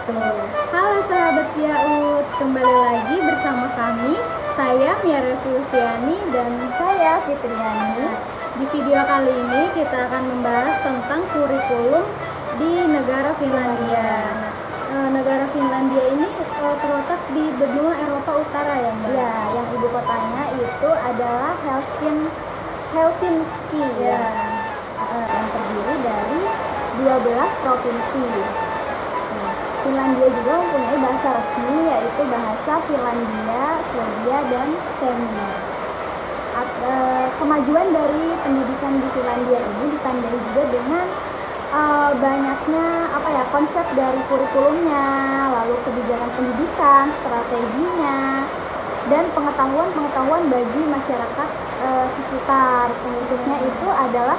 wabarakatuh. Halo sahabat Piaut, kembali lagi bersama kami. Saya Miara Filtiani dan Saya Fitriani. di video kali ini kita akan membahas tentang kurikulum di negara Finlandia. Negara Finlandia ini terletak di benua Eropa Utara ya Mbak? Ya, yang ibu kotanya itu adalah Helsinki Ya. yang terdiri dari 12 provinsi. Nah, Finlandia juga mempunyai bahasa resmi yaitu bahasa Finlandia, Swedia, dan Sami. Kemajuan dari pendidikan di Finlandia ini ditandai juga dengan banyaknya konsep dari kurikulumnya, lalu kebijakan pendidikan, strateginya, dan pengetahuan bagi masyarakat sekitar. Khususnya itu adalah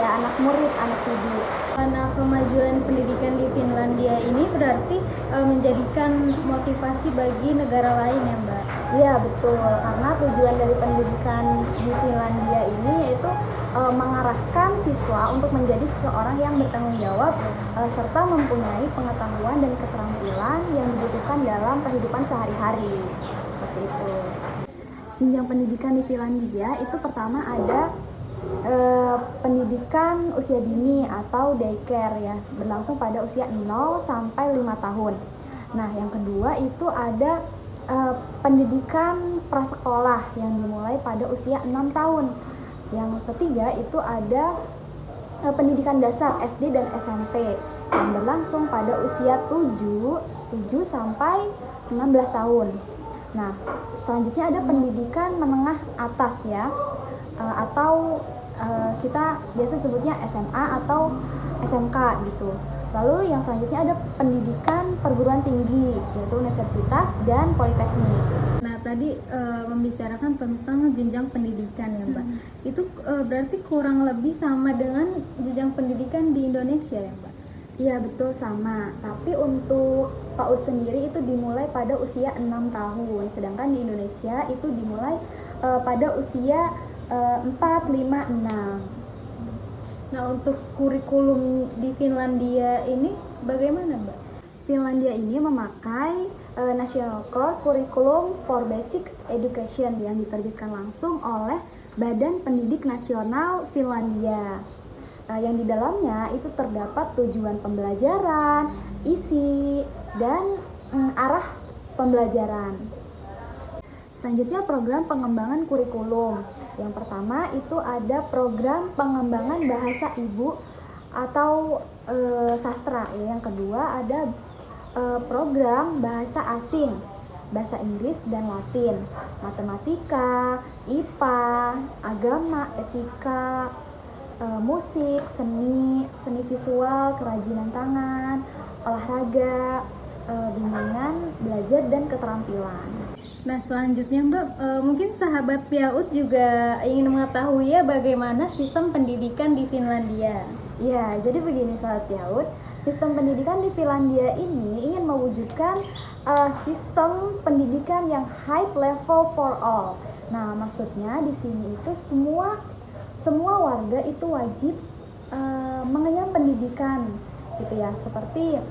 anak murid, anak didik. Karena kemajuan pendidikan di Finlandia ini berarti menjadikan motivasi bagi negara lain ya Mbak? Iya betul, karena tujuan dari pendidikan di Finlandia ini yaitu mengarahkan siswa untuk menjadi seseorang yang bertanggung jawab serta mempunyai pengetahuan dan keterampilan yang dibutuhkan dalam kehidupan sehari-hari. Seperti itu. Jenjang pendidikan di Finlandia itu pertama ada pendidikan usia dini atau daycare ya, berlangsung pada usia 0 sampai 5 tahun. Nah, yang kedua itu ada pendidikan prasekolah yang dimulai pada usia 6 tahun. Yang ketiga itu ada pendidikan dasar SD dan SMP yang berlangsung pada usia 7 sampai 16 tahun. Nah, selanjutnya ada pendidikan menengah atas ya, atau kita biasa sebutnya SMA atau SMK gitu. Lalu yang selanjutnya ada pendidikan perguruan tinggi yaitu universitas dan politeknik. Nah tadi membicarakan tentang jenjang pendidikan ya Mbak. Itu berarti kurang lebih sama dengan jenjang pendidikan di Indonesia ya Mbak? Iya betul sama, tapi untuk PAUD sendiri itu dimulai pada usia 6 tahun, sedangkan di Indonesia itu dimulai pada usia 4, 5, 6. Nah untuk kurikulum di Finlandia ini bagaimana Mbak? Finlandia ini memakai National Core Curriculum for Basic Education yang diterbitkan langsung oleh Badan Pendidik Nasional Finlandia. Yang di dalamnya itu terdapat tujuan pembelajaran, isi, dan arah pembelajaran. Selanjutnya program pengembangan kurikulum. Yang pertama itu ada program pengembangan bahasa ibu atau sastra ya. Yang kedua ada program bahasa asing, bahasa Inggris dan Latin, matematika, IPA, agama, etika, musik, seni visual, kerajinan tangan, olahraga, bimbingan belajar dan keterampilan. Nah selanjutnya Mbak, mungkin sahabat Piaut juga ingin mengetahui ya bagaimana sistem pendidikan di Finlandia. Ya, jadi begini sahabat Piaut, sistem pendidikan di Finlandia ini ingin mewujudkan sistem pendidikan yang high level for all. Nah, maksudnya di sini itu semua warga itu wajib mengenyam pendidikan gitu ya, seperti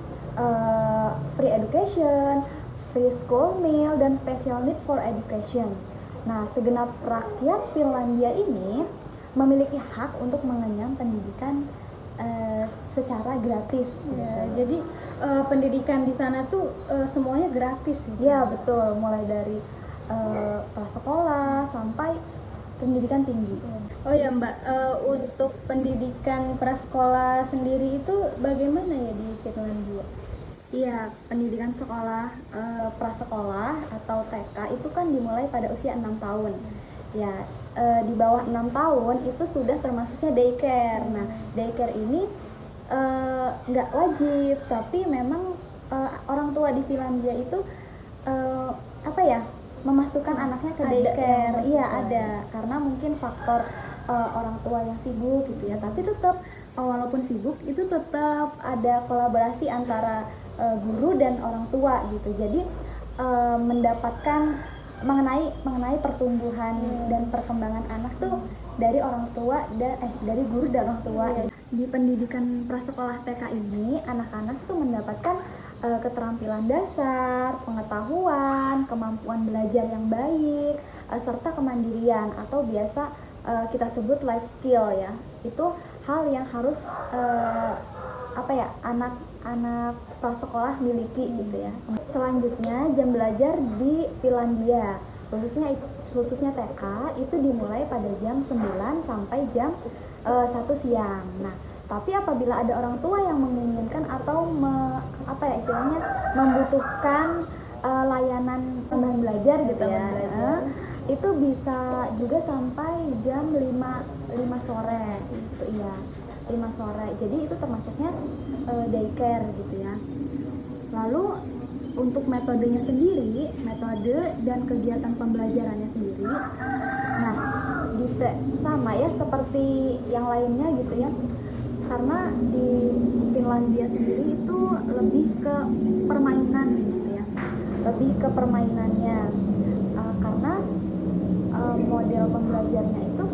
free education, free school meal, dan special need for education. Nah, segenap rakyat Finlandia ini memiliki hak untuk mengenyam pendidikan secara gratis. Ya, jadi pendidikan di sana tuh semuanya gratis. Ya betul, mulai dari prasekolah sampai pendidikan tinggi. Oh ya Mbak, untuk pendidikan prasekolah sendiri itu bagaimana ya di Finlandia? Iya, pendidikan sekolah prasekolah atau TK itu kan dimulai pada usia 6 tahun. Ya, di bawah 6 tahun itu sudah termasuknya daycare. Nah, daycare ini nggak wajib, tapi memang orang tua di Finlandia itu memasukkan anaknya ke daycare. Iya ada, karena mungkin faktor orang tua yang sibuk gitu ya. Tapi tetap walaupun sibuk itu tetap ada kolaborasi antara guru dan orang tua gitu. Jadi mendapatkan mengenai pertumbuhan dan perkembangan anak tuh dari orang tua dari guru dan orang tua. Di pendidikan prasekolah TK ini anak-anak tuh mendapatkan keterampilan dasar, pengetahuan, kemampuan belajar yang baik, serta kemandirian atau biasa kita sebut life skill ya. Itu hal yang harus anak-anak prasekolah miliki gitu ya. Selanjutnya jam belajar di Finlandia khususnya TK itu dimulai pada jam 9 sampai jam 1 siang. Nah, tapi apabila ada orang tua yang menginginkan atau membutuhkan layanan tambahan belajar gitu ya, itu bisa juga sampai jam 5 sore gitu ya. 5 sore. Jadi itu termasuknya daycare gitu ya. Lalu untuk metode dan kegiatan pembelajarannya sendiri, nah sama ya seperti yang lainnya gitu ya, karena di Finlandia sendiri itu lebih ke permainan gitu ya, lebih ke permainannya, karena model pembelajarnya itu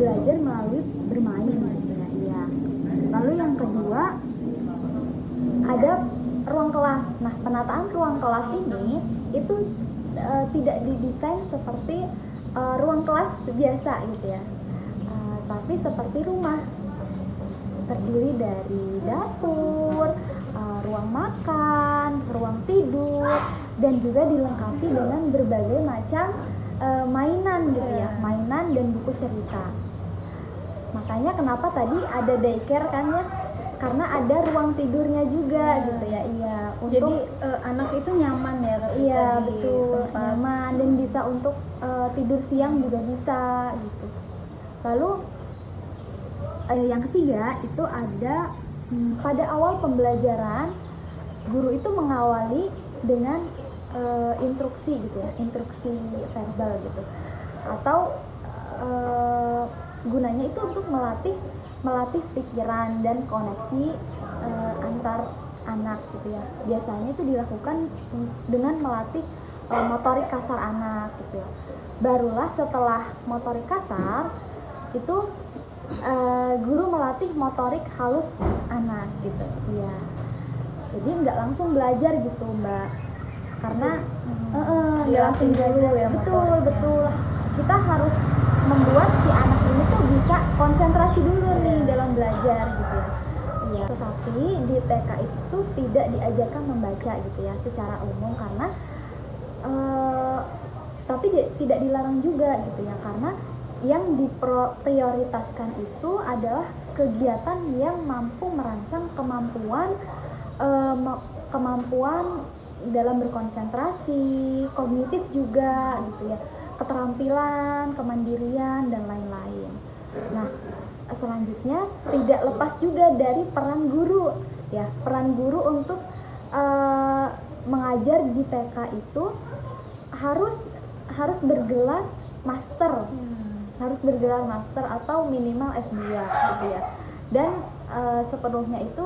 belajar melalui bermain gitu ya. Iya. Lalu yang kedua ada ruang kelas. Nah, penataan ruang kelas ini itu tidak didesain seperti ruang kelas biasa gitu ya, tapi seperti rumah, terdiri dari dapur, ruang makan, ruang tidur, dan juga dilengkapi dengan berbagai macam mainan gitu ya, mainan dan buku cerita. Makanya kenapa tadi ada daycare kan ya, karena ada ruang tidurnya juga gitu ya. Iya, jadi anak itu nyaman ya. Iya betul, nyaman dan bisa untuk tidur siang juga bisa gitu. Lalu yang ketiga itu ada pada awal pembelajaran guru itu mengawali dengan instruksi gitu ya, instruksi verbal gitu, atau gunanya itu untuk melatih pikiran dan koneksi antar anak gitu ya. Biasanya itu dilakukan dengan melatih motorik kasar anak gitu ya. Barulah setelah motorik kasar itu guru melatih motorik halus anak gitu ya. Jadi nggak langsung belajar gitu Mbak, karena nggak langsung belajar ya. Betul. Kita harus membuat si anak ini tuh bisa konsentrasi dulu nih dalam belajar gitu ya. Iya. Tetapi di TK itu tidak diajarkan membaca gitu ya secara umum, karena tapi tidak dilarang juga gitu ya, karena yang diprioritaskan itu adalah kegiatan yang mampu merangsang kemampuan dalam berkonsentrasi, kognitif juga gitu ya, keterampilan, kemandirian, dan lain-lain. Nah, selanjutnya tidak lepas juga dari peran guru ya. Peran guru untuk mengajar di TK itu harus bergelar master. Harus bergelar master atau minimal S2 gitu ya. Dan sepenuhnya itu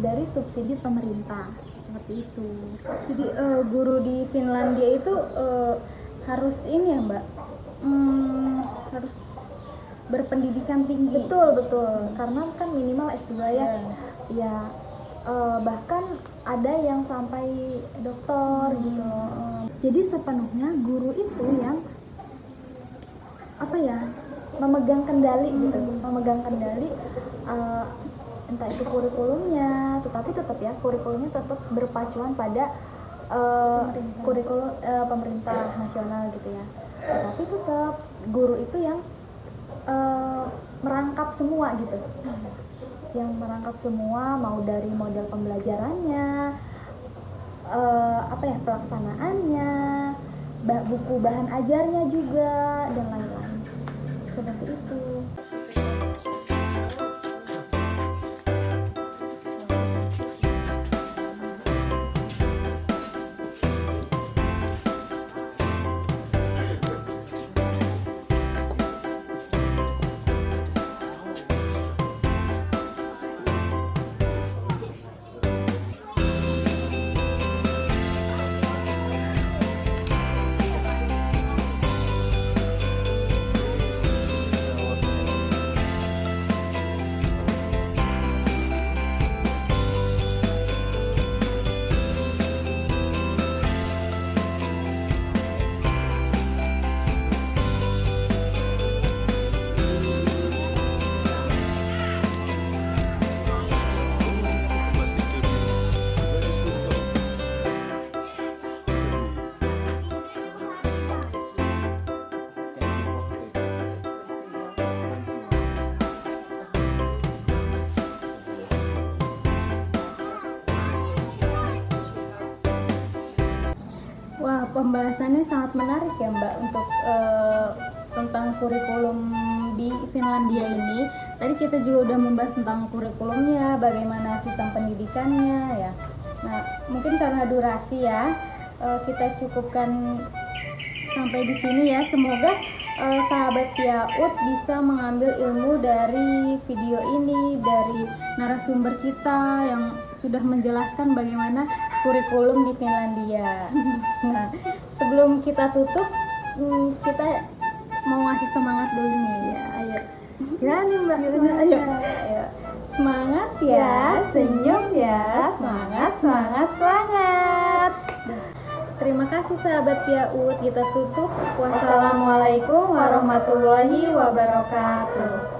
dari subsidi pemerintah, seperti itu. Jadi guru di Finlandia itu harus ini ya Mbak, harus berpendidikan tinggi. Betul, karena kan minimal S2 ya. Ya, bahkan ada yang sampai doktor gitu. Jadi sepenuhnya guru itu yang memegang kendali gitu, entah itu kurikulumnya, tetapi tetap ya kurikulumnya tetap berpacuan pada kurikulum pemerintah nasional gitu ya. Tetapi tetap guru itu yang merangkap semua gitu, yang merangkap semua, mau dari model pembelajarannya, pelaksanaannya, buku bahan ajarnya juga, dan lain-lain seperti itu. pembahasannya sangat menarik ya Mbak untuk tentang kurikulum di Finlandia ini. Tadi kita juga udah membahas tentang kurikulumnya, bagaimana sistem pendidikannya ya. Nah, mungkin karena durasi ya, kita cukupkan sampai di sini ya. Semoga sahabat Piaut bisa mengambil ilmu dari video ini, dari narasumber kita yang sudah menjelaskan bagaimana kurikulum di Finlandia. Nah, sebelum kita tutup, kita mau ngasih semangat dulu nih ya. Ayo. Ya nih Mbak. Ayo. Semangat ya, senyum ya, semangat. Terima kasih sahabat Piaut, kita tutup. Wassalamualaikum warahmatullahi wabarakatuh.